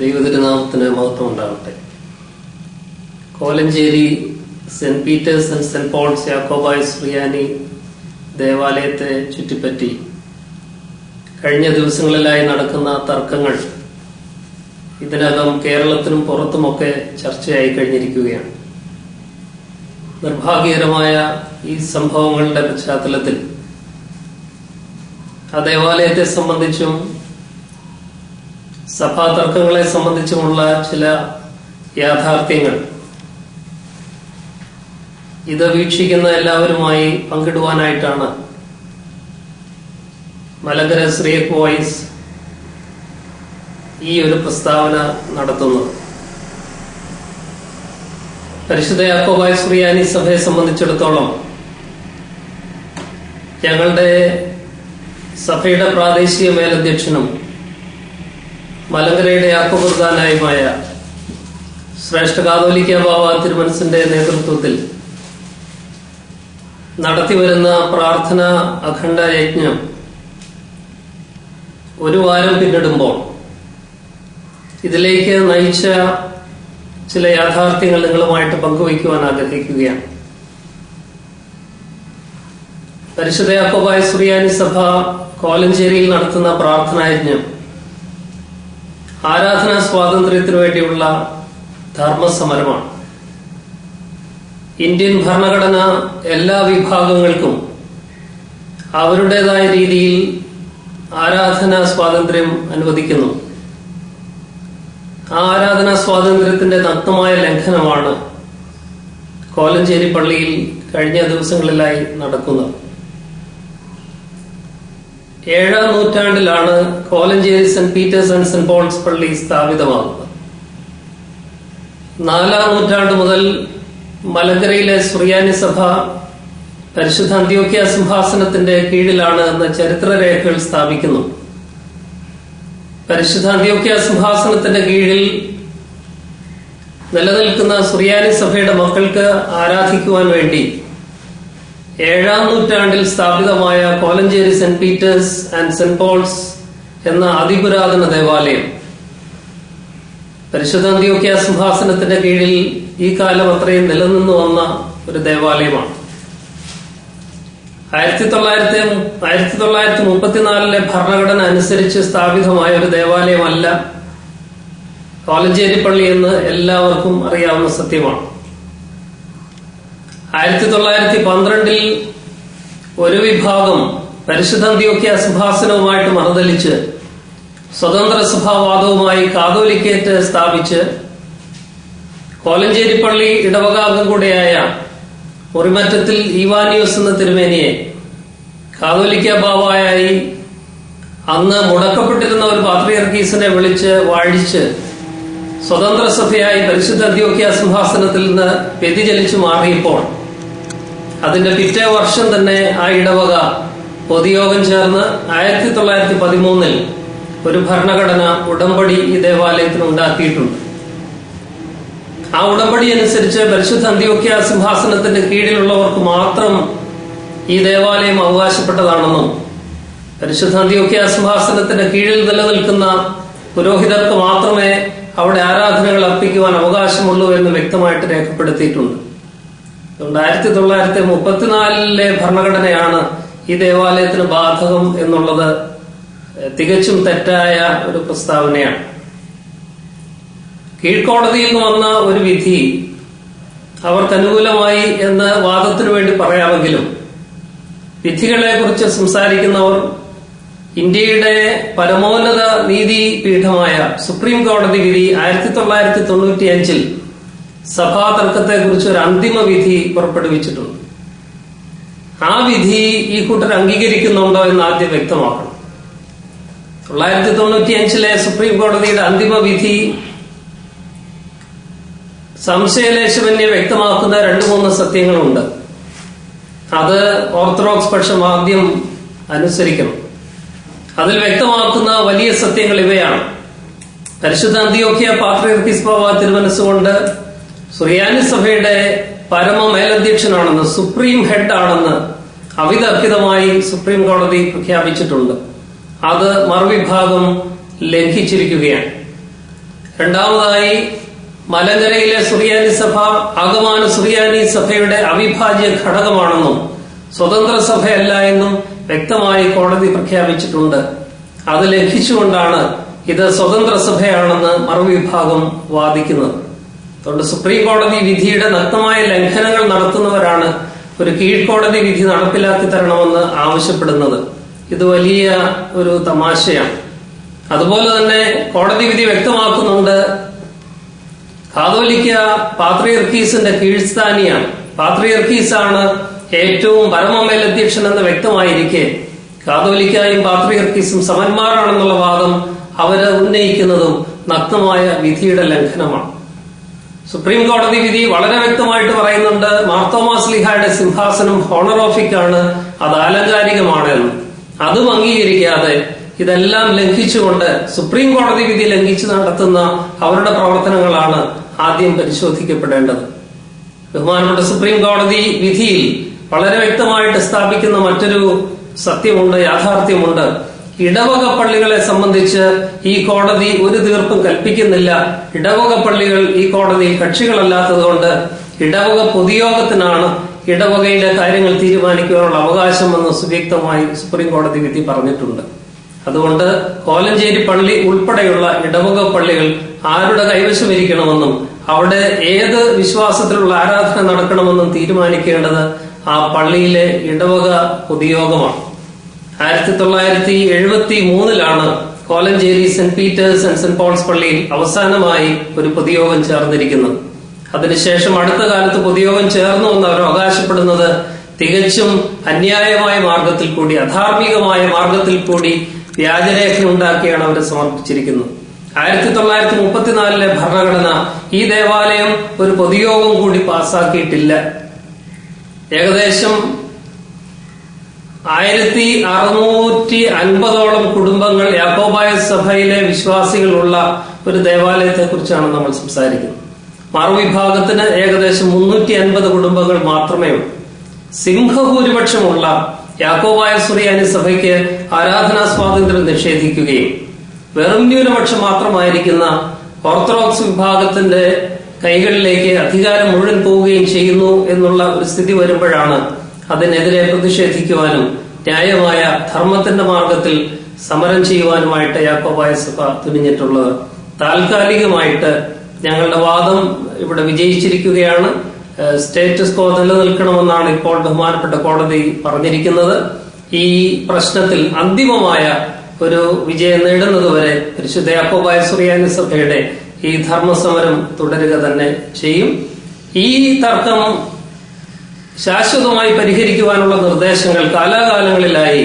ദൈവതിരുനാമത്തിന് മഹത്വം ഉണ്ടാവട്ടെ. Kolenchery saint Peter's and saint Paul's യാക്കോബായ സുറിയാനി ദേവാലയത്തെ ചുറ്റിപ്പറ്റി കഴിഞ്ഞ ദിവസങ്ങളിലായി നടക്കുന്ന തർക്കങ്ങൾ ഇതിനകം കേരളത്തിനും പുറത്തുമൊക്കെ ചർച്ചയായി കഴിഞ്ഞിരിക്കുകയാണ്. നിർഭാഗ്യകരമായ ഈ സംഭവങ്ങളുടെ പശ്ചാത്തലത്തിൽ ആ ദേവാലയത്തെ സംബന്ധിച്ചും സഭാ തർക്കങ്ങളെ സംബന്ധിച്ചുമുള്ള ചില യാഥാർത്ഥ്യങ്ങൾ ഇത് വീക്ഷിക്കുന്ന എല്ലാവരുമായി പങ്കിടുവാനായിട്ടാണ് മലങ്കര സിറിയക് വോയിസ് ഈ ഒരു പ്രസ്താവന നടത്തുന്നത്. പരിശുദ്ധ യാക്കോബായ സുറിയാനി സഭയെ സംബന്ധിച്ചിടത്തോളം ഞങ്ങളുടെ സഭയുടെ പ്രാദേശിക മേലധ്യക്ഷനും മലങ്കരയുടെ യാക്കോബർദാനായുമായ ശ്രേഷ്ഠ കാതോലിക്ക ബാവ തിരുമനസിന്റെ നേതൃത്വത്തിൽ നടത്തിവരുന്ന പ്രാർത്ഥന അഖണ്ഡ യജ്ഞം ഒരു വാരം പിന്നിടുമ്പോൾ ഇതിലേക്ക് നയിച്ച ചില യാഥാർത്ഥ്യങ്ങൾ നിങ്ങളുമായിട്ട് പങ്കുവയ്ക്കുവാൻ ആഗ്രഹിക്കുകയാണ്. പരിശുദ്ധ യാക്കോബായ സുറിയാനി സഭ കോലഞ്ചേരിയിൽ നടത്തുന്ന പ്രാർത്ഥനായജ്ഞം ആരാധനാ സ്വാതന്ത്ര്യത്തിനു വേണ്ടിയുള്ള ധർമ്മസമരമാണ്. ഇന്ത്യൻ ഭരണഘടന എല്ലാ വിഭാഗങ്ങൾക്കും അവരുടേതായ രീതിയിൽ ആരാധനാ സ്വാതന്ത്ര്യം അനുവദിക്കുന്നു. ആ ആരാധനാ സ്വാതന്ത്ര്യത്തിന്റെ നഗ്നമായ ലംഘനമാണ് കോലഞ്ചേരി പള്ളിയിൽ കഴിഞ്ഞ ദിവസങ്ങളിലായി നടക്കുന്നത്. 7ാം നൂറ്റാണ്ടിലാണ് Kolenchery saint Peter's and saint Paul's പള്ളി സ്ഥാപിതമാകുന്നത്. 4ാം നൂറ്റാണ്ട് മുതൽ മലങ്കരയിലെ സുറിയാനി സഭ പരിശുദ്ധ അന്ത്യോക്യ സിംഹാസനത്തിന്റെ കീഴിലാണ് എന്ന് ചരിത്രരേഖകൾ സ്ഥാപിക്കുന്നു. പരിശുദ്ധ അന്ത്യോക്യ സിംഹാസനത്തിന്റെ കീഴിൽ നിലനിൽക്കുന്ന സുറിയാനി സഭയുടെ മക്കൾക്ക് ആരാധിക്കുവാൻ വേണ്ടി 7ാം നൂറ്റാണ്ടിൽ സ്ഥാപിതമായ Kolenchery saint Peter's and saint Paul's എന്ന അതിപുരാതന ദേവാലയം പരിശുദ്ധ അന്ത്യോക്യ സിംഹാസനത്തിന്റെ കീഴിൽ ഈ കാലം അത്രയും നിലനിന്നു വന്ന ഒരു ദേവാലയമാണ്. 1934 ഭരണഘടന അനുസരിച്ച് സ്ഥാപിതമായ ഒരു ദേവാലയമല്ല കോലഞ്ചേരി പള്ളി എന്ന് എല്ലാവർക്കും അറിയാവുന്ന സത്യമാണ്. 1912 ഒരു വിഭാഗം പരിശുദ്ധ അന്ത്യോക്യ സിംഹാസനവുമായിട്ട് മറുതലിച്ച് സ്വതന്ത്ര സഭാവാദവുമായി കാതോലിക്കേറ്റ് സ്ഥാപിച്ച് കോലഞ്ചേരി പള്ളി ഇടവകാംഗം കൂടെയായ മുറിമറ്റത്തിൽ ഈവാനിയോസ് എന്ന തിരുമേനിയെ കാതോലിക്ക ബാവായായി അന്ന് മുടക്കപ്പെട്ടിരുന്ന ഒരു പാത്രിയർക്കീസിനെ വിളിച്ച് വാഴിച്ച് സ്വതന്ത്ര സഭയായി പരിശുദ്ധ അന്ത്യോക്യ സിംഹാസനത്തിൽ നിന്ന് വ്യതിചലിച്ചു മാറിയപ്പോൾ അതിന്റെ പിറ്റേ വർഷം തന്നെ ആ ഇടവക പൊതുയോഗം ചേർന്ന് 1913 ഒരു ഭരണഘടന ഉടമ്പടി ഈ ദേവാലയത്തിന് ഉണ്ടാക്കിയിട്ടുണ്ട്. ആ ഉടമ്പടി അനുസരിച്ച് പരിശുദ്ധ അന്ത്യോക്യ സിംഹാസനത്തിന്റെ കീഴിലുള്ളവർക്ക് മാത്രം ഈ ദേവാലയം അവകാശപ്പെട്ടതാണെന്നും പരിശുദ്ധ അന്ത്യോക്യ സിംഹാസനത്തിന്റെ കീഴിൽ നിലനിൽക്കുന്ന പുരോഹിതർക്ക് മാത്രമേ അവിടെ ആരാധനകൾ അർപ്പിക്കുവാൻ അവകാശമുള്ളൂ എന്ന് വ്യക്തമായിട്ട് രേഖപ്പെടുത്തിയിട്ടുണ്ട്. അതുകൊണ്ട് 1934 ഭരണഘടനയാണ് ഈ ദേവാലയത്തിന് ബാധകം എന്നുള്ളത് തികച്ചും തെറ്റായ ഒരു പ്രസ്താവനയാണ്. കീഴ്ക്കോടതിയിൽ നിന്ന് വന്ന ഒരു വിധി അവർക്ക് അനുകൂലമായി എന്ന് വാദത്തിനു വേണ്ടി പറയാമെങ്കിലും വിധികളെ കുറിച്ച് സംസാരിക്കുന്നവർ ഇന്ത്യയുടെ പരമോന്നത നീതിപീഠമായ സുപ്രീം കോടതി വിധി 1995 സഭാ തർക്കത്തെ കുറിച്ച് ഒരു അന്തിമ വിധി പുറപ്പെടുവിച്ചിട്ടുണ്ട്. ആ വിധി ഈ കൂട്ടർ അംഗീകരിക്കുന്നുണ്ടോ എന്ന് ആദ്യം വ്യക്തമാക്കണം. 1995 സുപ്രീം കോടതിയുടെ അന്തിമ വിധി സംശയലേശമന്യെ വ്യക്തമാക്കുന്ന 2-3 സത്യങ്ങളുണ്ട്. അത് ഓർത്തഡോക്സ് പക്ഷം ആദ്യം അനുസരിക്കണം. അതിൽ വ്യക്തമാക്കുന്ന വലിയ സത്യങ്ങൾ ഇവയാണ്. പരിശുദ്ധ അന്ത്യോക്യ പാത്രിയർക്കീസ് ബാവ തിരുമനസ്സുകൊണ്ട് സുറിയാനി സഭയുടെ പരമ മേലധ്യക്ഷനാണെന്ന്, സുപ്രീം ഹെഡ് ആണെന്ന് അവിതർക്കിതമായി സുപ്രീം കോടതി പ്രഖ്യാപിച്ചിട്ടുണ്ട്. അത് മറുവിഭാഗം ലംഘിച്ചിരിക്കുകയാണ്. രണ്ടാമതായി മലങ്കരയിലെ സുറിയാനി സഭ ആഗമാന സുറിയാനി സഭയുടെ അവിഭാജ്യ ഘടകമാണെന്നും സ്വതന്ത്ര സഭയല്ല എന്നും വ്യക്തമായി കോടതി പ്രഖ്യാപിച്ചിട്ടുണ്ട്. അത് ലംഘിച്ചുകൊണ്ടാണ് ഇത് സ്വതന്ത്ര സഭയാണെന്ന് മറുവിഭാഗം വാദിക്കുന്നത്. അതുകൊണ്ട് സുപ്രീം കോടതി വിധിയുടെ നഗ്നമായ ലംഘനങ്ങൾ നടത്തുന്നവരാണ് ഒരു കീഴ്ക്കോടതി വിധി നടപ്പിലാക്കി തരണമെന്ന് ആവശ്യപ്പെടുന്നത്. ഇത് വലിയ ഒരു തമാശയാണ്. അതുപോലെ തന്നെ കോടതി വിധി വ്യക്തമാക്കുന്നുണ്ട്, കാതോലിക്ക പാത്രിയർക്കീസിന്റെ കീഴ്സ്ഥാനിയാണ്. പാത്രിയർക്കീസാണ് ഏറ്റവും പരമമേലധ്യക്ഷൻ എന്ന് വ്യക്തമായിരിക്കെ കാതോലിക്കായും പാത്രിയർക്കീസും സമന്മാരാണെന്നുള്ള വാദം അവര് ഉന്നയിക്കുന്നതും നഗ്നമായ വിധിയുടെ ലംഘനമാണ്. സുപ്രീം കോടതി വിധി വളരെ വ്യക്തമായിട്ട് പറയുന്നുണ്ട്, മാർത്തോമാ ശ്ലീഹായുടെ സിംഹാസനം ഹോണറോഫിക് ആണ്, അത് ആലങ്കാരികമാണ് എന്ന്. അതും അംഗീകരിക്കാതെ ഇതെല്ലാം ലംഘിച്ചുകൊണ്ട് സുപ്രീം കോടതി വിധി ലംഘിച്ച് നടത്തുന്ന അവരുടെ പ്രവർത്തനങ്ങളാണ് ആദ്യം പരിശോധിക്കപ്പെടേണ്ടത്. ബഹുമാനപ്പെട്ട സുപ്രീം കോടതി വിധിയിൽ വളരെ വ്യക്തമായിട്ട് സ്ഥാപിക്കുന്ന മറ്റൊരു സത്യമുണ്ട്, യാഥാർത്ഥ്യമുണ്ട്. ഇടവക പള്ളികളെ സംബന്ധിച്ച് ഈ കോടതി ഒരു തീർപ്പും കൽപ്പിക്കുന്നില്ല. ഇടവക പള്ളികൾ ഈ കോടതിയിൽ കക്ഷികളല്ലാത്തതുകൊണ്ട് ഇടവക പൊതുയോഗത്തിനാണ് ഇടവകയിലെ കാര്യങ്ങൾ തീരുമാനിക്കുവാനുള്ള അവകാശമെന്ന് സുവ്യക്തമായി സുപ്രീം കോടതി വിധി പറഞ്ഞിട്ടുണ്ട്. അതുകൊണ്ട് കോലഞ്ചേരി പള്ളി ഉൾപ്പെടെയുള്ള ഇടവക പള്ളികൾ ആരുടെ കൈവശമിരിക്കണമെന്നും അവിടെ ഏത് വിശ്വാസത്തിലുള്ള ആരാധന നടക്കണമെന്നും തീരുമാനിക്കേണ്ടത് ആ പള്ളിയിലെ ഇടവക പൊതുയോഗമാണ്. 1973 Kolenchery saint Peter's and saint Paul's പള്ളിയിൽ അവസാനമായി ഒരു പൊതുയോഗം ചേർന്നിരിക്കുന്നത്. അതിനുശേഷം അടുത്ത കാലത്ത് പൊതുയോഗം ചേർന്നു എന്ന് അവർ അവകാശപ്പെടുന്നത് തികച്ചും അന്യായമായ മാർഗത്തിൽ കൂടി, അധാർമികമായ മാർഗത്തിൽ കൂടി വ്യാജരേഖ ഉണ്ടാക്കിയാണ് അവർ സമർപ്പിച്ചിരിക്കുന്നത്. 1934 ഭരണഘടന ഈ ദേവാലയം ഒരു പൊതുയോഗം കൂടി പാസാക്കിയിട്ടില്ല. ഏകദേശം 1650 കുടുംബങ്ങൾ യാക്കോബായ സഭയിലെ വിശ്വാസികളുള്ള ഒരു ദേവാലയത്തെ കുറിച്ചാണ് നമ്മൾ സംസാരിക്കുന്നത്. മറുവിഭാഗത്തിന് ഏകദേശം 350 കുടുംബങ്ങൾ മാത്രമേ ഉള്ളൂ. സിംഹഭൂരിപക്ഷമുള്ള യാക്കോബായ സുറിയാനി സഭയ്ക്ക് ആരാധനാ സ്വാതന്ത്ര്യം നിഷേധിക്കുകയും വെറും ന്യൂനപക്ഷം മാത്രമായിരിക്കുന്ന ഓർത്തഡോക്സ് വിഭാഗത്തിന്റെ കൈകളിലേക്ക് അധികാരം മുഴുവൻ പോവുകയും ചെയ്യുന്നു എന്നുള്ള ഒരു സ്ഥിതി വരുമ്പോഴാണ് അതിനെതിരെ പ്രതിഷേധിക്കുവാനും ന്യായമായ ധർമ്മത്തിന്റെ മാർഗത്തിൽ സമരം ചെയ്യുവാനുമായിട്ട് യാക്കോബായ സഭ തുനിഞ്ഞിട്ടുള്ളത്. താൽക്കാലികമായിട്ട് ഞങ്ങളുടെ വാദം ഇവിടെ വിജയിച്ചിരിക്കുകയാണ്. സ്റ്റേറ്റസ് കോ നിലനിൽക്കണമെന്നാണ് ഇപ്പോൾ ബഹുമാനപ്പെട്ട കോടതി പറഞ്ഞിരിക്കുന്നത്. ഈ പ്രശ്നത്തിൽ അന്തിമമായ ഒരു വിജയം നേടുന്നതുവരെ പരിശുദ്ധ യാക്കോബായ സുറിയാനി സഭയുടെ ഈ ധർമ്മസമരം തുടരുക തന്നെ ചെയ്യും. ഈ തർക്കം ശാശ്വതമായി പരിഹരിക്കുവാനുള്ള നിർദ്ദേശങ്ങൾ കാലാകാലങ്ങളിലായി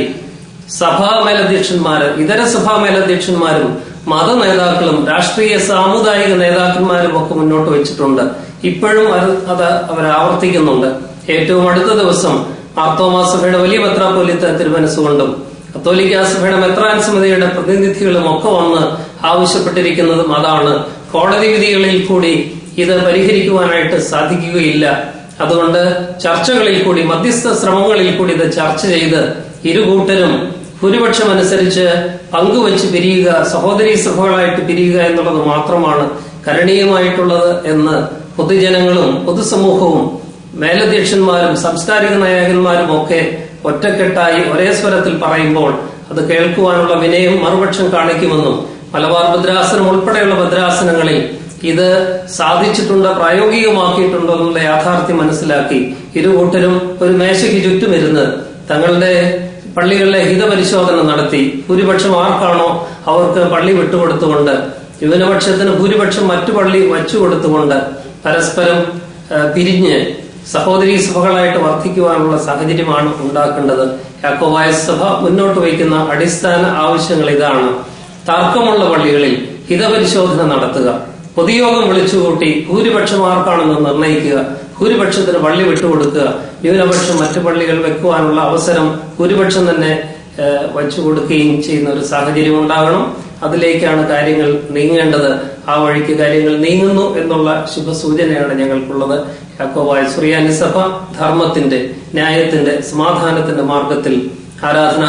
സഭാ മേലധ്യക്ഷന്മാര്, ഇതര സഭാ മേലധ്യക്ഷന്മാരും മത നേതാക്കളും രാഷ്ട്രീയ സാമുദായിക നേതാക്കന്മാരും ഒക്കെ മുന്നോട്ട് വെച്ചിട്ടുണ്ട്. ഇപ്പോഴും അത് അവർ ആവർത്തിക്കുന്നുണ്ട്. ഏറ്റവും അടുത്ത ദിവസം മാർത്തോമാ സഭയുടെ വലിയ മെത്രാപ്പൊലീത്ത തിരുമനസ്സുകൊണ്ടും കത്തോലിക്കാ സഭയുടെ മെത്രാൻ സമിതിയുടെ പ്രതിനിധികളും ഒക്കെ വന്ന് ആവശ്യപ്പെട്ടിരിക്കുന്നതും അതാണ്. കോടതി വിധികളിൽ കൂടി ഇത് പരിഹരിക്കുവാനായിട്ട് സാധിക്കുകയില്ല. അതുകൊണ്ട് ചർച്ചകളിൽ കൂടി, മധ്യസ്ഥ ശ്രമങ്ങളിൽ കൂടി ഇത് ചർച്ച ചെയ്ത് ഇരുകൂട്ടരും ഭൂരിപക്ഷം അനുസരിച്ച് പങ്കുവച്ച് പിരിയുക, സഹോദരീ സഭകളായിട്ട് പിരിയുക എന്നുള്ളത് മാത്രമാണ് കരണീയമായിട്ടുള്ളത് എന്ന് പൊതുജനങ്ങളും പൊതുസമൂഹവും മേലധ്യക്ഷന്മാരും സാംസ്കാരിക നായകന്മാരും ഒക്കെ ഒറ്റക്കെട്ടായി ഒരേ സ്വരത്തിൽ പറയുമ്പോൾ അത് കേൾക്കുവാനുള്ള വിനയം മറുപക്ഷം കാണിക്കുമെന്നും മലബാർ ഭദ്രാസനം ഉൾപ്പെടെയുള്ള ഭദ്രാസനങ്ങളിൽ ഇത് സാധിച്ചിട്ടുണ്ട്, പ്രായോഗികമാക്കിയിട്ടുണ്ടോ എന്നുള്ള യാഥാർത്ഥ്യം മനസ്സിലാക്കി ഇരുകൂട്ടരും ഒരു മേശയ്ക്ക് ചുറ്റുമിരുന്ന് തങ്ങളുടെ പള്ളികളിലെ ഹിതപരിശോധന നടത്തി ഭൂരിപക്ഷം ആർക്കാണോ അവർക്ക് പള്ളി വിട്ടുകൊടുത്തുകൊണ്ട് ന്യൂനപക്ഷത്തിന് ഭൂരിപക്ഷം മറ്റു പള്ളി വച്ചുകൊടുത്തുകൊണ്ട് പരസ്പരം പിരിഞ്ഞ് സഹോദരീ സഭകളായിട്ട് വർദ്ധിക്കുവാനുള്ള സാഹചര്യമാണ് ഉണ്ടാക്കേണ്ടത്. യാക്കോബായ സഭ മുന്നോട്ട് വയ്ക്കുന്ന അടിസ്ഥാന ആവശ്യങ്ങൾ ഇതാണ്. തർക്കമുള്ള പള്ളികളിൽ ഹിതപരിശോധന നടത്തുക, പൊതുയോഗം വിളിച്ചുകൂട്ടി ഭൂരിപക്ഷം ആർക്കാണെന്ന് നിർണയിക്കുക, ഭൂരിപക്ഷത്തിന് പള്ളി വിട്ടുകൊടുക്കുക, ന്യൂനപക്ഷം മറ്റു പള്ളികൾ വെക്കുവാനുള്ള അവസരം ഭൂരിപക്ഷം തന്നെ വച്ചുകൊടുക്കുകയും ചെയ്യുന്ന ഒരു സാഹചര്യം ഉണ്ടാകണം. അതിലേക്കാണ് കാര്യങ്ങൾ നീങ്ങേണ്ടത്. ആ വഴിക്ക് കാര്യങ്ങൾ നീങ്ങുന്നു എന്നുള്ള ശുഭസൂചനയാണ് ഞങ്ങൾക്കുള്ളത്. യാക്കോബായ സുറിയാനി സഭ ധർമ്മത്തിന്റെ, ന്യായത്തിന്റെ, സമാധാനത്തിന്റെ മാർഗത്തിൽ ആരാധനാ